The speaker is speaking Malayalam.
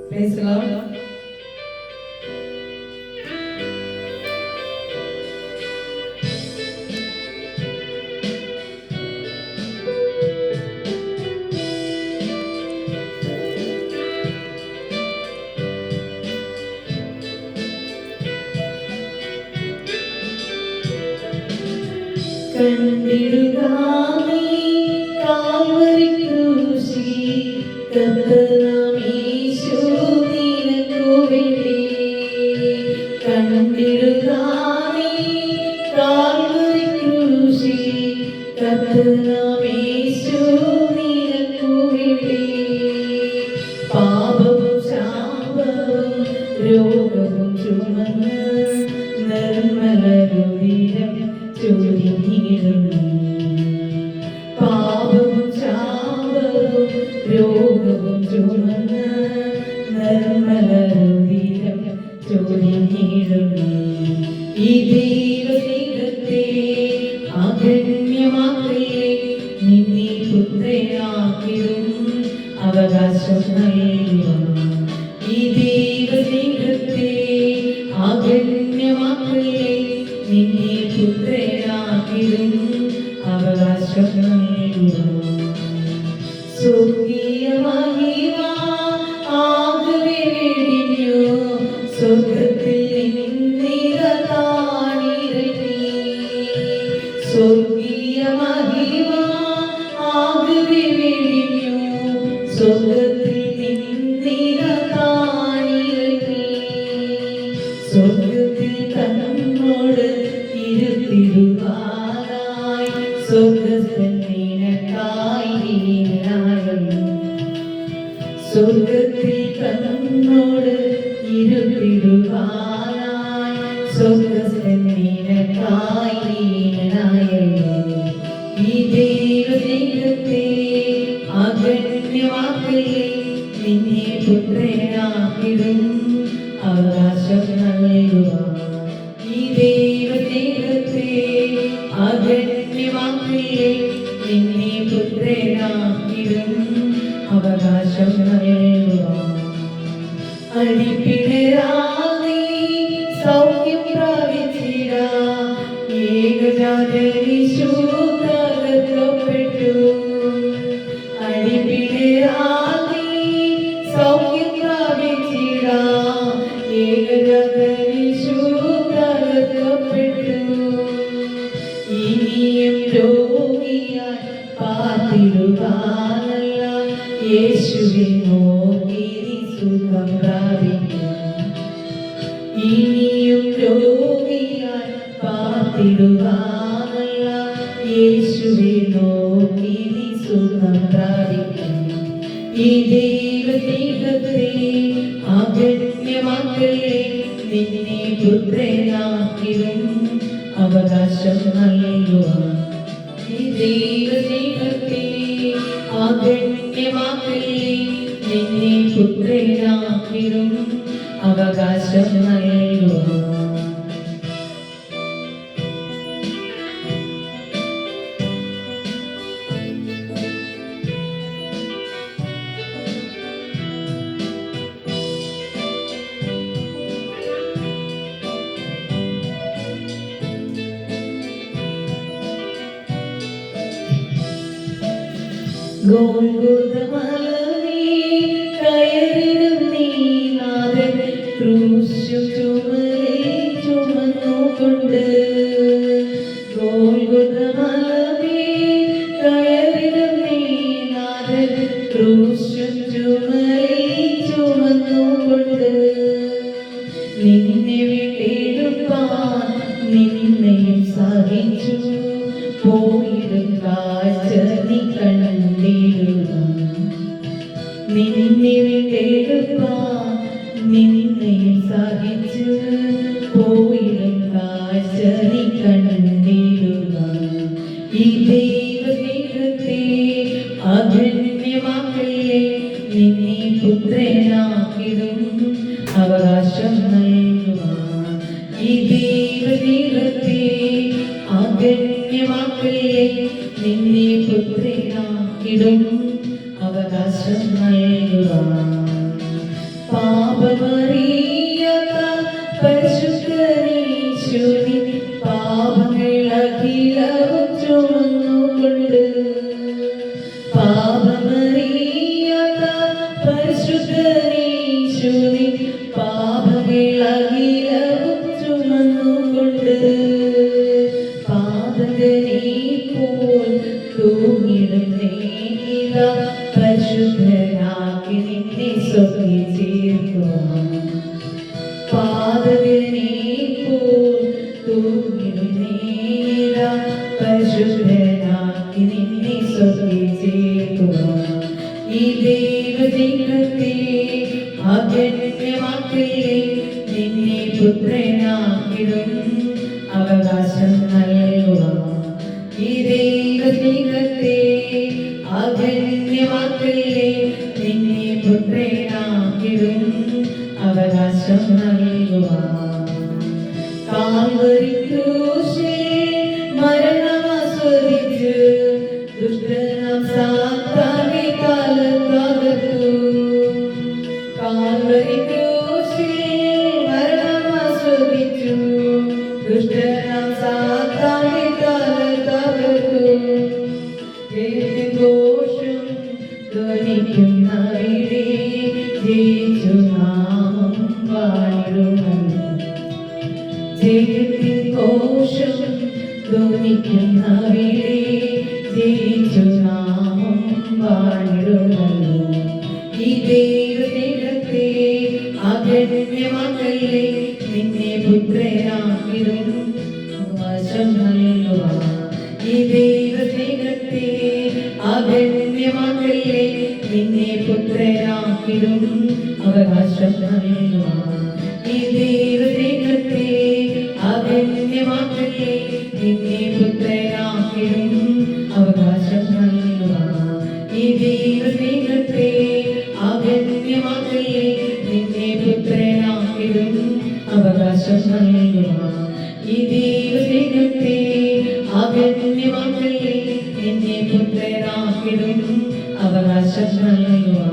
Praise the Lord. കണ്ടിടുകാമേ കാൽവരി ക്രൂശിൽ കർത്താവാം യേശു നിനക്കു വേണ്ടി. കണ്ടിടുകാമേ കാൽവരി ക്രൂശിൽ കർത്താവാം യേശു നിനക്കു വേണ്ടി. പാപവും ശാപവും രോഗവും ചുമന്ന് നിർമ്മലരുതിരം ചൊരിഞ്ഞിടുന്നു. പാപവും ശാപവും രോഗവും ചുമന്ന് നിർമ്മലരുതിരം ചൊരിഞ്ഞിടുന്നു. ഈ ദൈവസ്നേഹത്തെ അഗണ്യമാക്കലേ, നിന്നെ പുത്രനാക്കിടും അവകാശം നൽകുക. ഈ ദൈവസ്നേഹത്തെ അഗണ്യമാക്കലേ, നിന്നെ പുത്രനാക്കിടും അവകാശം നൽകുക. സ്വർഗീയ മഹിമ ആകവെ വെടിഞ്ഞു, സ്വർഗത്തിൽ നിന്നിറങ്ങി. സ്വർഗീയ മഹിമ ആകവെ വെടിഞ്ഞു, സ്വർഗത്തിൽ നിന്നിറങ്ങി. സ്വർഗത്തിൽ തന്നോട് ഇരുത്തിടുവാനായി സ്വർഗസ്ഥൻ നിനക്കായി നീനായി. സ്വർഗത്തിൽ തന്നോട് ഇരുത്തിടുവാനായി സ്വർഗസ്ഥൻ നിനക്കായി നീനായി. ഈ ദൈവസ്നേഹത്തെ അഗണ്യമാക്കലേ, നിന്നെ പുത്രനാക്കിടും അവകാശം നൽകുക. ഈ ദൈവസ്നേഹത്തെ അഗണ്യമാക്കലേ, നിന്നെ പുത്രനാക്കിടും അവകാശം നൽകുക. അടിപ്പിണരാതെ സൗഖ്യം പ്രാപിച്ചിടാം, ഏകജാതനീശു തകർക്കപ്പെട്ടു. അടിപ്പിണരാതെ സൗഖ്യം പ്രാപിച്ചിടാം, ഏകജാതനീശു തകർക്കപ്പെട്ടു. ഇനിയും രോഗിയായി പാർത്തിടുവാനല്ല, യേശുവെ നോക്കി നീ സുഖം പ്രാപിക്കും. ഇനിയും രോഗിയായി പാർത്തിടുവാനല്ല, യേശുവെ നോക്കി നീ സുഖം പ്രാപിക്കും. ഈ ദൈവസ്നേഹത്തെ അഗണ്യമാക്കലേ, നിന്നെ പുത്രനാക്കിടും അവകാശം നൽകുക. ഈ ദൈവസ്നേഹത്തെ അഗണ്യമാക്കലേ, നിന്നെ പുത്രനാക്കിടും അവകാശം നൽകുക. ഗോൽഗോഥമലമേൽ കയറിടും നീ നാഥൻ, ക്രൂശും ചുമലിൽ ചുമന്നുകൊണ്ട്. ഗോൽഗോഥമലമേൽ കയറിടും നീ നാഥൻ, ക്രൂശും ചുമലിൽ ചുമന്നുകൊണ്ട്. നിന്നെ വീണ്ടെടുപ്പാൻ നിന്നെയും സഹിച്ചു പോയിടും കാഴ്ച നീ കണ്ടിടുക. നിന്നെ വീണ്ടെടുപ്പാൻ നിന്നെയും സഹിച്ചു പോയിടും കാഴ്ച നീ കണ്ടിടുക. ഈ ദൈവസ്നേഹത്തെ അഗണ്യമാക്കലേ, നിന്നെ പുത്രനാക്കിടും അവകാശം നൽകുക. ഈ ദൈവസ്നേഹത്തെ അഗണ്യമാക്കലേ, നിന്നെ പുത്രനാക്കിടും അവകാശം നൽകുക. പാപമറിയാത്ത പരിശുദ്ധനീശുവിൻ പാപങ്ങൾ അഖിലവും ചുമന്നുകൊണ്ട് പാപമറിയാത്ത പരിശുദ്ധനീശുവിൻ പാപങ്ങൾ അഖിലവും ചുമന്നുകൊണ്ട് പാതകനെ പോൽ തൂങ്ങിടും നീതാ പരിശുദ്ധനാക്കി നിന്നെ സ്വപ്നം ചേർക്കുവാൻ പാതകനെ പോൽ തൂങ്ങിടും നീതാ പരിശുദ്ധനാക്കി നിന്നെ സ്വപ്നം ചേർക്കുവാൻ ഈ ദൈവജനത്തെ അഗണ്യമാക്കില്ലേ നിന്നെ പുത്രനാക്കിടും അവകാശം നൽകുവാൻ ഈ ദൈവജനത്തെ അഗണ്യമാക്കില്ലേ നിന്നെ പുത്രനാക്കിടും അവകാശം നൽകുവാൻ കാൽവരി ക്രൂശിൽ മരണമാസ്വദിച്ച് ദുഷ്ടനാം സാത്താനെ കാലത്തകർത്തു കാൽവരി ക്രൂശിൽ മരണമാസ്വദിച്ചു ദുഷ്ടനാം സാത്താനെ കാലത്തകർത്തു ഘോഷം ധ്വനിക്കുന്നവിടെ ജയിച്ചു നാമം വാണിടുമല്ലോ ജയത്തിൻ ഘോഷം ധ്വനിക്കുന്നവിടെ ജയിച്ചു നാമം വാണിടുമല്ലോ ഈ ദൈവത്തെ അഗണ്യമാക്കല്ലേ നിന്നെ പുത്രനാക്കിടും അവകാശം നൽകുവാൻ ഈ ദൈവത്തെ അഗണ്യമാക്കല്ലേ നിന്നെ പുത്രനാക്കിടും അവകാശം നൽകുവാൻ ഈ ദൈവത്തെ അഗണ്യമാക്കല്ലേ നിന്നെ പുത്രനാക്കിടും അവകാശം നൽകുവാൻ ഈ ദൈവത്തെ അഗണ്യമാക്കല്ലേ നിന്നെ പുത്രനാക്കിടും അവകാശം നൽകുവാൻ ഈ ദൈവത്തെ അഗണ്യമാക്കല്ലേ നിന്നെ പുത്രനാക്കിടും അവകാശം നൽകുവാൻ